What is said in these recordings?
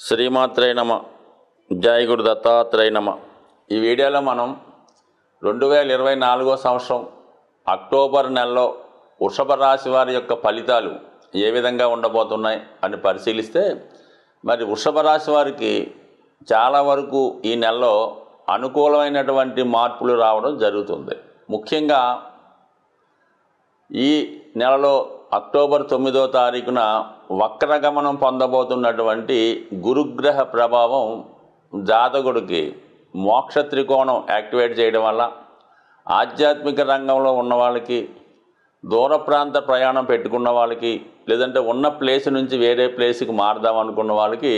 శ్రీమాత్రే నమ. జై గురు దత్తాత్రేయ నమ. ఈ వీడియోలో మనం 2024 సంవత్సరం అక్టోబర్ నెలలో వృషభ రాశి వారి యొక్క ఫలితాలు ఏ విధంగా ఉండబోతున్నాయి అని పరిశీలిస్తే, మరి వృషభ రాశి వారికి చాలా వరకు ఈ నెలలో అనుకూలమైనటువంటి మార్పులు రావడం జరుగుతుంది. ముఖ్యంగా ఈ నెలలో అక్టోబర్ 9వ తారీఖున వక్రగమనం పొందబోతున్నటువంటి గురుగ్రహ ప్రభావం జాతకుడికి మోక్ష త్రికోణం యాక్టివేట్ చేయడం వల్ల ఆధ్యాత్మిక రంగంలో ఉన్న వాళ్ళకి, దూర ప్రాంత ప్రయాణం పెట్టుకున్న వాళ్ళకి, లేదంటే ఉన్న ప్లేస్ నుంచి వేరే ప్లేస్కి మారదాం అనుకున్న వాళ్ళకి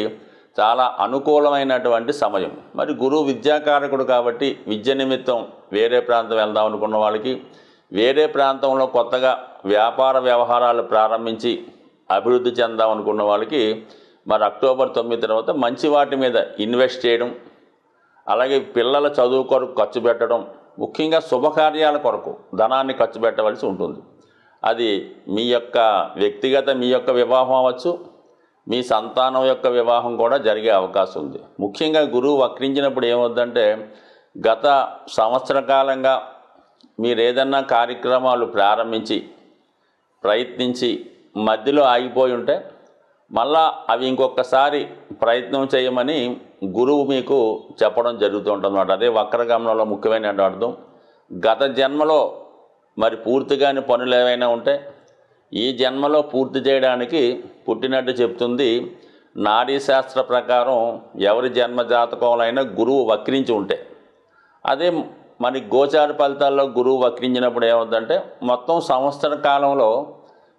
చాలా అనుకూలమైనటువంటి సమయం. మరి గురువు విద్యాకారకుడు కాబట్టి విద్య నిమిత్తం వేరే ప్రాంతం వెళ్దాం అనుకున్న వాళ్ళకి, వేరే ప్రాంతంలో కొత్తగా వ్యాపార వ్యవహారాలు ప్రారంభించి అభివృద్ధి చెందాం అనుకున్న వాళ్ళకి మరి అక్టోబర్ 9 తర్వాత మంచి వాటి మీద ఇన్వెస్ట్ చేయడం, అలాగే పిల్లల చదువు కొరకు ఖర్చు పెట్టడం, ముఖ్యంగా శుభకార్యాల కొరకు ధనాన్ని ఖర్చు పెట్టవలసి ఉంటుంది. అది మీ యొక్క వ్యక్తిగత మీ యొక్క వివాహం అవ్వచ్చు, మీ సంతానం యొక్క వివాహం కూడా జరిగే అవకాశం ఉంది. ముఖ్యంగా గురువు వక్రించినప్పుడు ఏమవుద్దంటే, గత సంవత్సర కాలంగా మీరు ఏదన్నా కార్యక్రమాలు ప్రారంభించి ప్రయత్నించి మధ్యలో ఆగిపోయి ఉంటే మళ్ళా అవి ఇంకొకసారి ప్రయత్నం చేయమని గురువు మీకు చెప్పడం జరుగుతూ ఉంటుందన్నమాట. అదే వక్రగమనంలో ముఖ్యమైన అర్థం. గత జన్మలో మరి పూర్తిగాని పనులు ఏవైనా ఉంటే ఈ జన్మలో పూర్తి చేయడానికి పుట్టినట్టు చెప్తుంది నాడీ శాస్త్ర ప్రకారం. ఎవరి జన్మ జాతకంలో అయినా గురువు వక్రించి ఉంటే, అదే మరి గోచార ఫలితాల్లో గురువు వక్రించినప్పుడు ఏమవుతుందంటే, మొత్తం సంవత్సర కాలంలో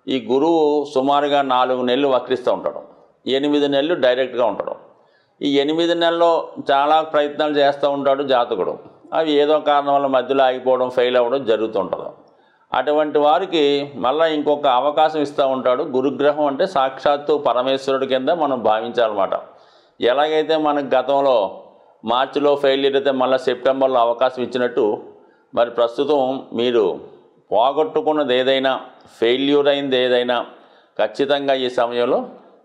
ఈ గురువు సుమారుగా 4 నెలలు వక్రిస్తూ ఉంటాడు, 8 నెలలు డైరెక్ట్గా ఉంటాడు. ఈ 8 నెలల్లో చాలా ప్రయత్నాలు చేస్తూ ఉంటాడు జాతకుడు. అవి ఏదో కారణం వల్ల మధ్యలో ఆగిపోవడం, ఫెయిల్ అవ్వడం జరుగుతుంటుంది. అటువంటి వారికి మళ్ళీ ఇంకొక అవకాశం ఇస్తూ ఉంటాడు. గురుగ్రహం అంటే సాక్షాత్తు పరమేశ్వరుడి కింద మనం భావించాలన్నమాట. ఎలాగైతే మనకు గతంలో మార్చిలో ఫెయిల్యూర్ అయితే మళ్ళీ సెప్టెంబర్లో అవకాశం ఇచ్చినట్టు, మరి ప్రస్తుతం మీరు పోగొట్టుకున్నది ఏదైనా, ఫెయిల్యూర్ అయింది ఏదైనా ఖచ్చితంగా ఈ సమయంలో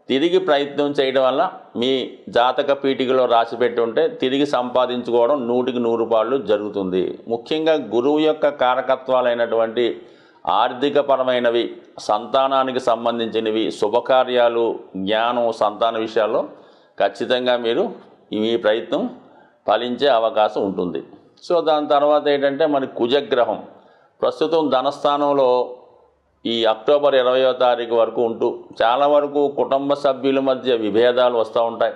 తిరిగి ప్రయత్నం చేయడం వల్ల మీ జాతక పీఠికలో రాసిపెట్టి ఉంటే తిరిగి సంపాదించుకోవడం 100కి 100 పాళ్ళు జరుగుతుంది. ముఖ్యంగా గురువు యొక్క కారకత్వాలైనటువంటి ఆర్థికపరమైనవి, సంతానానికి సంబంధించినవి, శుభకార్యాలు, జ్ఞానం, సంతాన విషయాల్లో ఖచ్చితంగా మీరు ఈ ప్రయత్నం ఫలించే అవకాశం ఉంటుంది. సో దాని తర్వాత ఏంటంటే, మరి కుజగ్రహం ప్రస్తుతం ధనస్థానంలో ఈ అక్టోబర్ 20వ తారీఖు వరకు ఉంటూ చాలా వరకు కుటుంబ సభ్యుల మధ్య విభేదాలు వస్తూ ఉంటాయి.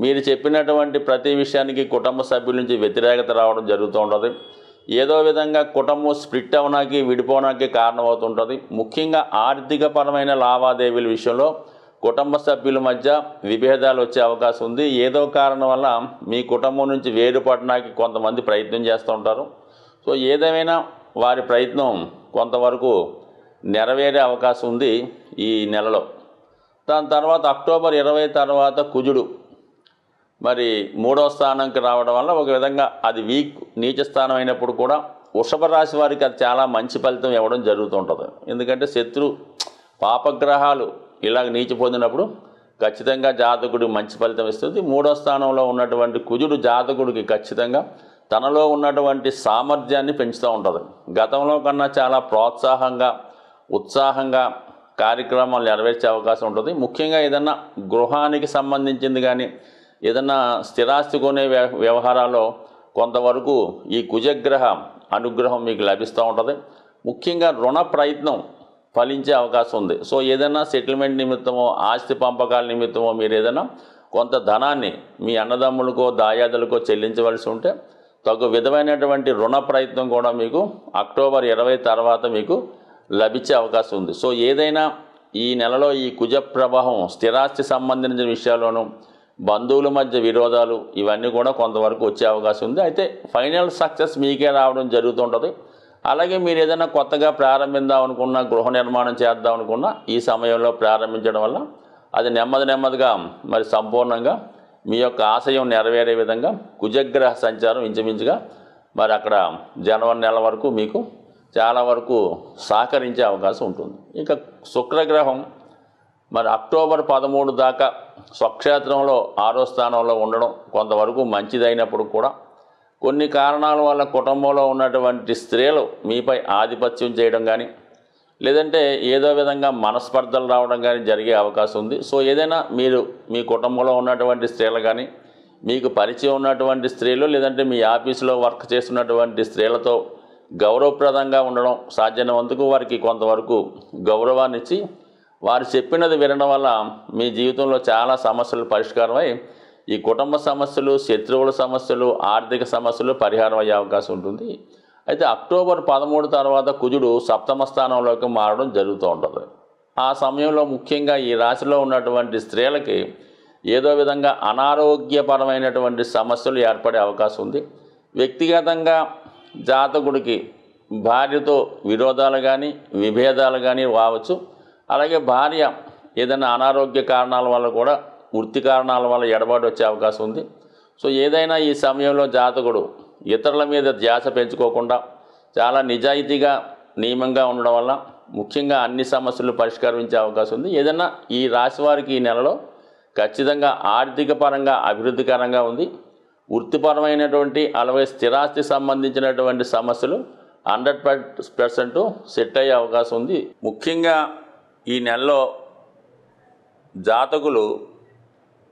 మీరు చెప్పినటువంటి ప్రతి విషయానికి కుటుంబ సభ్యుల నుంచి వ్యతిరేకత రావడం జరుగుతూ ఉంటుంది. ఏదో విధంగా కుటుంబం స్ప్లిట్ అవడానికి, విడిపోవడానికి కారణమవుతుంటుంది. ముఖ్యంగా ఆర్థికపరమైన లావాదేవీల విషయంలో కుటుంబ సభ్యుల మధ్య విభేదాలు వచ్చే అవకాశం ఉంది. ఏదో కారణం వల్ల మీ కుటుంబం నుంచి వేరుపడడానికి కొంతమంది ప్రయత్నం చేస్తూ ఉంటారు. సో ఏదేమైనా వారి ప్రయత్నం కొంతవరకు నెరవేరే అవకాశం ఉంది ఈ నెలలో. దాని తర్వాత అక్టోబర్ 20 తర్వాత కుజుడు మరి 3వ స్థానంకి రావడం వల్ల ఒక విధంగా అది వీక్, నీచ స్థానం అయినప్పుడు కూడా వృషభ రాశి వారికి అది చాలా మంచి ఫలితం ఇవ్వడం జరుగుతుంటుంది. ఎందుకంటే పాపగ్రహాలు ఇలాగ నీచి పొందినప్పుడు ఖచ్చితంగా జాతకుడికి మంచి ఫలితం ఇస్తుంది. 3వ స్థానంలో ఉన్నటువంటి కుజుడు జాతకుడికి ఖచ్చితంగా తనలో ఉన్నటువంటి సామర్థ్యాన్ని పెంచుతూ ఉంటుంది. గతంలో కన్నా చాలా ప్రోత్సాహంగా, ఉత్సాహంగా కార్యక్రమాలు నెరవేర్చే అవకాశం ఉంటుంది. ముఖ్యంగా ఏదన్నా గృహానికి సంబంధించింది కానీ, ఏదన్నా స్థిరాస్తి కొనే వ్యవహారాల్లో కొంతవరకు ఈ కుజగ్రహ అనుగ్రహం మీకు లభిస్తూ ఉంటుంది. ముఖ్యంగా రుణ ప్రయత్నం ఫలించే అవకాశం ఉంది. సో ఏదైనా సెటిల్మెంట్ నిమిత్తమో, ఆస్తి పంపకాల నిమిత్తమో మీరు ఏదైనా కొంత ధనాన్ని మీ అన్నదమ్ములకో, దాయాదులకో చెల్లించవలసి ఉంటే తగు విధమైనటువంటి రుణ ప్రయత్నం కూడా మీకు అక్టోబర్ 20 తర్వాత మీకు లభించే అవకాశం ఉంది. సో ఏదైనా ఈ నెలలో ఈ కుజ ప్రభావం స్థిరాస్తి సంబంధించిన విషయాల్లోనూ, బంధువుల మధ్య విరోధాలు ఇవన్నీ కూడా కొంతవరకు వచ్చే అవకాశం ఉంది. అయితే ఫైనల్ సక్సెస్ మీకే రావడం జరుగుతుంటుంది. అలాగే మీరు ఏదైనా కొత్తగా ప్రారంభిద్దాం అనుకున్నా, గృహ నిర్మాణం చేద్దాం అనుకున్నా ఈ సమయంలో ప్రారంభించడం వల్ల అది నెమ్మదిగా మరి సంపూర్ణంగా మీ యొక్క ఆశయం నెరవేరే విధంగా కుజగ్రహ సంచారం ఇంచుమించుగా మరి అక్కడ జనవరి నెల వరకు మీకు చాలా వరకు సహకరించే అవకాశం ఉంటుంది. ఇక శుక్రగ్రహం మరి అక్టోబర్ 13 దాకా స్వక్షేత్రంలో 6వ స్థానంలో ఉండడం కొంతవరకు మంచిదైనప్పుడు కూడా కొన్ని కారణాల వల్ల కుటుంబంలో ఉన్నటువంటి స్త్రీలు మీపై ఆధిపత్యం చేయడం కానీ లేదంటే ఏదో విధంగా మనస్పర్ధలు రావడం కానీ జరిగే అవకాశం ఉంది. సో ఏదైనా మీరు మీ కుటుంబంలో ఉన్నటువంటి స్త్రీలు కానీ మీకు పరిచయం ఉన్నటువంటి స్త్రీలు లేదంటే మీ ఆఫీసులో వర్క్ చేస్తున్నటువంటి స్త్రీలతో గౌరవప్రదంగా ఉండడం, సాధ్యమైనంతకు వారికి కొంతవరకు గౌరవాన్ని ఇచ్చి వారు చెప్పినది వినడం వల్ల మీ జీవితంలో చాలా సమస్యలు పరిష్కారమై ఈ కుటుంబ సమస్యలు, శత్రువుల సమస్యలు, ఆర్థిక సమస్యలు పరిహారం అయ్యే అవకాశం ఉంటుంది. అయితే అక్టోబర్ 13 తర్వాత కుజుడు సప్తమ స్థానంలోకి మారడం జరుగుతూ ఉంటుంది. ఆ సమయంలో ముఖ్యంగా ఈ రాశిలో ఉన్నటువంటి స్త్రీలకి ఏదో విధంగా అనారోగ్యపరమైనటువంటి సమస్యలు ఏర్పడే అవకాశం ఉంది. వ్యక్తిగతంగా జాతకుడికి భార్యతో విరోధాలు కానీ విభేదాలు కానీ రావచ్చు. అలాగే భార్య ఏదైనా అనారోగ్య కారణాల వల్ల కూడా వృత్తి కారణాల వల్ల ఎడబాటు వచ్చే అవకాశం ఉంది. సో ఏదైనా ఈ సమయంలో జాతకుడు ఇతరుల మీద ధ్యాస పెంచుకోకుండా చాలా నిజాయితీగా నియమంగా ఉండడం వల్ల ముఖ్యంగా అన్ని సమస్యలు పరిష్కరించే అవకాశం ఉంది. ఏదైనా ఈ రాశి వారికి ఈ నెలలో ఖచ్చితంగా ఆర్థిక పరంగా అభివృద్ధికరంగా ఉంది. వృత్తిపరమైనటువంటి అలాగే స్థిరాస్తి సంబంధించినటువంటి సమస్యలు 100% సెట్ అయ్యే అవకాశం ఉంది. ముఖ్యంగా ఈ నెలలో జాతకులు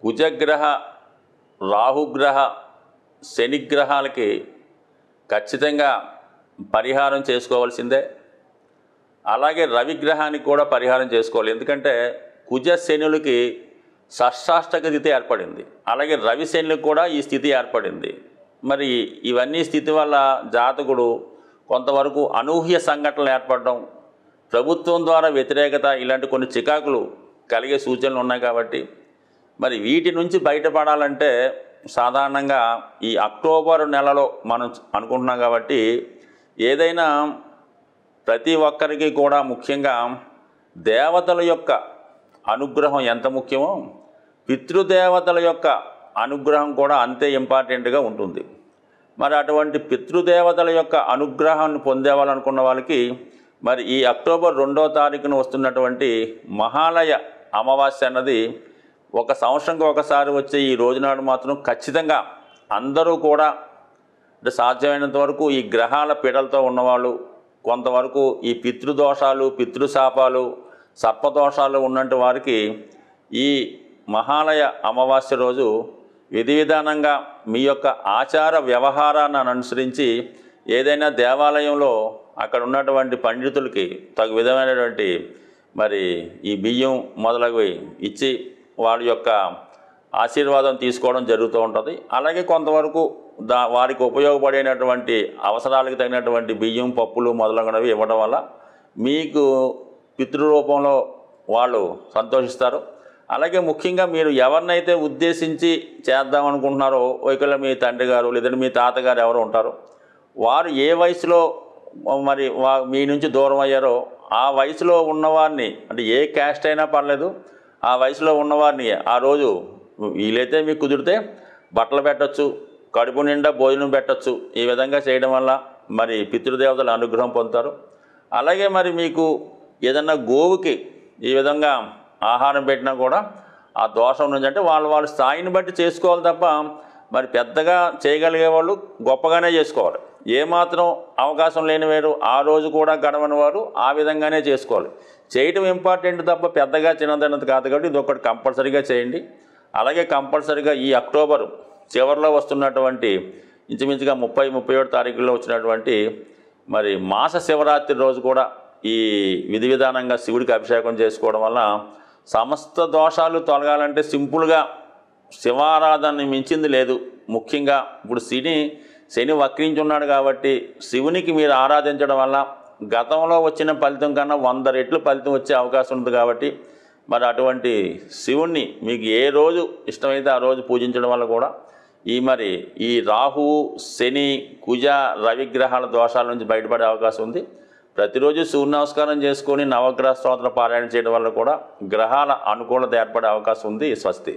కుజగ్రహ, రాహుగ్రహ, శనిగ్రహాలకి ఖచ్చితంగా పరిహారం చేసుకోవాల్సిందే. అలాగే రవిగ్రహానికి కూడా పరిహారం చేసుకోవాలి. ఎందుకంటే కుజ శనులకి షష్టాష్టక స్థితి ఏర్పడింది. అలాగే రవి శనులకు కూడా ఈ స్థితి ఏర్పడింది. మరి ఇవన్నీ స్థితి వల్ల జాతకుడు కొంతవరకు అనూహ్య సంఘటనలు ఏర్పడడం, ప్రభుత్వం ద్వారా వ్యతిరేకత, ఇలాంటి కొన్ని చికాకులు కలిగే సూచనలు ఉన్నాయి. కాబట్టి మరి వీటి నుంచి బయటపడాలంటే సాధారణంగా ఈ అక్టోబర్ నెలలో మనం అనుకుంటున్నాం. కాబట్టి ఏదైనా ప్రతి ఒక్కరికి కూడా ముఖ్యంగా దేవతల యొక్క అనుగ్రహం ఎంత ముఖ్యమో పితృదేవతల యొక్క అనుగ్రహం కూడా అంతే ఇంపార్టెంట్గా ఉంటుంది. మరి అటువంటి పితృదేవతల యొక్క అనుగ్రహాన్ని పొందేవాలనుకున్న వాళ్ళకి మరి ఈ అక్టోబర్ 2వ తారీఖున వస్తున్నటువంటి మహాలయ అమావాస్య అన్నది ఒక సంవత్సరంకి ఒకసారి వచ్చే ఈ రోజునాడు మాత్రం ఖచ్చితంగా అందరూ కూడా అంటే సాధ్యమైనంత వరకు ఈ గ్రహాల పీడలతో ఉన్నవాళ్ళు కొంతవరకు ఈ పితృదోషాలు, పితృశాపాలు, సర్పదోషాలు ఉన్నట్టు వారికి ఈ మహాలయ అమావాస్య రోజు విధి విధానంగా మీ యొక్క ఆచార వ్యవహారాన్ని అనుసరించి ఏదైనా దేవాలయంలో అక్కడ ఉన్నటువంటి పండితులకి తగు విధమైనటువంటి మరి ఈ బియ్యం మొదలగువి ఇచ్చి వారి యొక్క ఆశీర్వాదం తీసుకోవడం జరుగుతూ ఉంటుంది. అలాగే కొంతవరకు వారికి ఉపయోగపడేటటువంటి అవసరాలకు తగినటువంటి బియ్యం, పప్పులు మొదలగునవి ఇవ్వడం వల్ల మీకు పితృరూపంలో వాళ్ళు సంతోషిస్తారు. అలాగే ముఖ్యంగా మీరు ఎవరినైతే ఉద్దేశించి చేద్దామనుకుంటున్నారో ఒకవేళ మీ తండ్రి గారు లేదంటే మీ తాతగారు ఎవరు ఉంటారో వారు ఏ వయసులో మరి మీ నుంచి దూరం అయ్యారో ఆ వయసులో ఉన్నవారిని అంటే ఏ క్యాస్ట్ అయినా పర్లేదు ఆ వయసులో ఉన్నవారిని ఆ రోజు వీలైతే మీకు కుదిరితే బట్టలు పెట్టచ్చు, కడుపు నిండా భోజనం పెట్టచ్చు. ఈ విధంగా చేయడం వల్ల మరి పితృదేవతల అనుగ్రహం పొందుతారు. అలాగే మరి మీకు ఏదన్నా గోవుకి ఈ విధంగా ఆహారం పెట్టినా కూడా ఆ దోషం నుంచి అంటే వాళ్ళ స్థాయిని బట్టి చేసుకోవాలి తప్ప మరి పెద్దగా చేయగలిగే వాళ్ళు గొప్పగానే చేసుకోవాలి. ఏమాత్రం అవకాశం లేనివారు ఆ రోజు కూడా గడవని వారు ఆ విధంగానే చేసుకోవాలి. చేయటం ఇంపార్టెంట్ తప్ప పెద్దగా చిన్నదన్నది కాదు. కాబట్టి ఇది ఒకటి కంపల్సరీగా చేయండి. అలాగే కంపల్సరీగా ఈ అక్టోబర్ చివరిలో వస్తున్నటువంటి ఇంచుమించుగా 30-31 తారీఖుల్లో వచ్చినటువంటి మరి మాస శివరాత్రి రోజు కూడా ఈ విధి విధానంగా శివుడికి అభిషేకం చేసుకోవడం వల్ల సమస్త దోషాలు తొలగాలంటే సింపుల్గా శివారాధనని మించింది లేదు. ముఖ్యంగా ఇప్పుడు శని వక్రించి ఉన్నాడు కాబట్టి శివునికి మీరు ఆరాధించడం వల్ల గతంలో వచ్చిన ఫలితం కన్నా 100 రెట్లు ఫలితం వచ్చే అవకాశం ఉంది. కాబట్టి మరి అటువంటి శివుణ్ణి మీకు ఏ రోజు ఇష్టమైతే ఆ రోజు పూజించడం వల్ల కూడా ఈ రాహువు, శని, కుజ, రవిగ్రహాల దోషాల నుంచి బయటపడే అవకాశం ఉంది. ప్రతిరోజు సూర్య నమస్కారం చేసుకొని నవగ్రహ స్తోత్ర పారాయణ చేయడం వల్ల కూడా గ్రహాల అనుకూలత ఏర్పడే అవకాశం ఉంది. స్వస్తి.